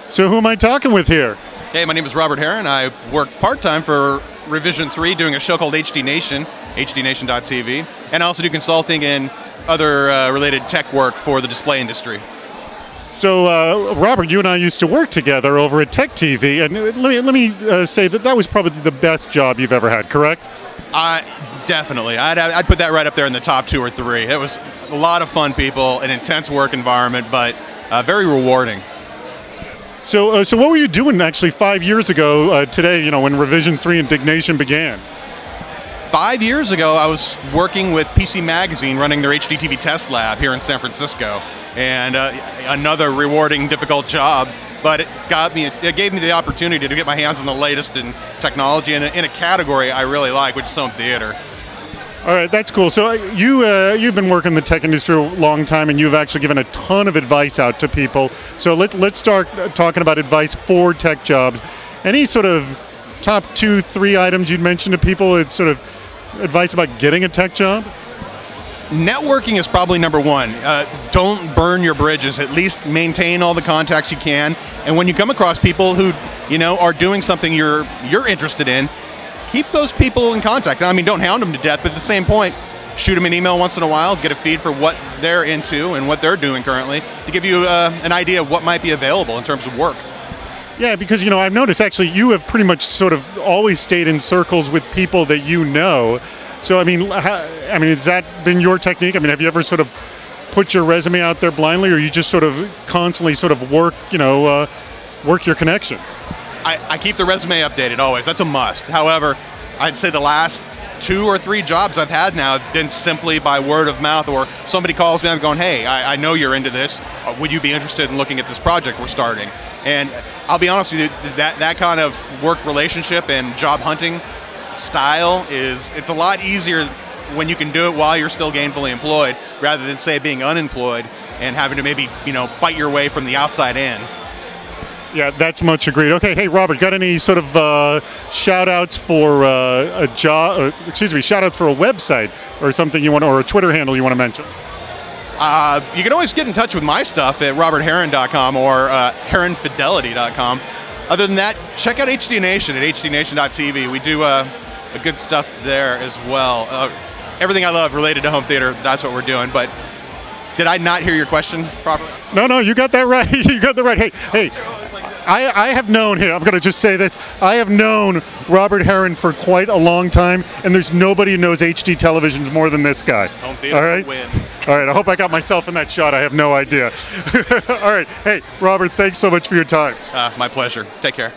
So who am I talking with here? Hey, my name is Robert Heron. I work part-time for Revision 3 doing a show called HD Nation, hdnation.tv, and I also do consulting and other related tech work for the display industry. So, Robert, you and I used to work together over at Tech TV, and let me say that was probably the best job you've ever had, correct? Definitely. I'd put that right up there in the top 2 or 3. It was a lot of fun people, an intense work environment, but very rewarding. So what were you doing actually 5 years ago today, you know, when Revision 3 Indignation began? 5 years ago, I was working with PC Magazine running their HDTV test lab here in San Francisco. And another rewarding, difficult job, but it gave me the opportunity to get my hands on the latest in technology in a category I really like, which is home theater. All right, that's cool. So you've been working in the tech industry a long time, and you've actually given a ton of advice out to people. So let's start talking about advice for tech jobs. Any sort of top 2, 3 items you'd mention to people? It's sort of advice about getting a tech job? Networking is probably number 1. Don't burn your bridges. At least maintain all the contacts you can. And when you come across people who, you know, are doing something you're interested in, keep those people in contact. I mean, don't hound them to death, but at the same point, shoot them an email once in a while, get a feed for what they're into and what they're doing currently to give you an idea of what might be available in terms of work. Yeah, because, you know, I've noticed actually you have pretty much sort of always stayed in circles with people that you know. So, I mean, has that been your technique? I mean, have you ever sort of put your resume out there blindly, or you just sort of constantly sort of work your connection? I keep the resume updated always. That's a must. However, I'd say the last 2 or 3 jobs I've had now have been simply by word of mouth, or somebody calls me and I'm going, hey, I know you're into this. Would you be interested in looking at this project we're starting? And I'll be honest with you, that kind of work relationship and job hunting style it's a lot easier when you can do it while you're still gainfully employed, rather than say being unemployed and having to maybe, you know, fight your way from the outside in. Yeah, that's much agreed. Okay, hey Robert, got any sort of shout outs for a job, shout out for a website or something you want, or a Twitter handle you want to mention? You can always get in touch with my stuff at robertheron.com or heronfidelity.com. Other than that, check out HD Nation at hdnation.tv. We do good stuff there as well. Everything I love related to home theater, that's what we're doing. But did I not hear your question properly? No, you got that right. You got that right. Hey, I have known him. I'm going to just say this. I have known Robert Heron for quite a long time, and there's nobody who knows HD televisions more than this guy. Home theater all right? Win. All right, I hope I got myself in that shot. I have no idea. All right, hey, Robert, thanks so much for your time. My pleasure. Take care.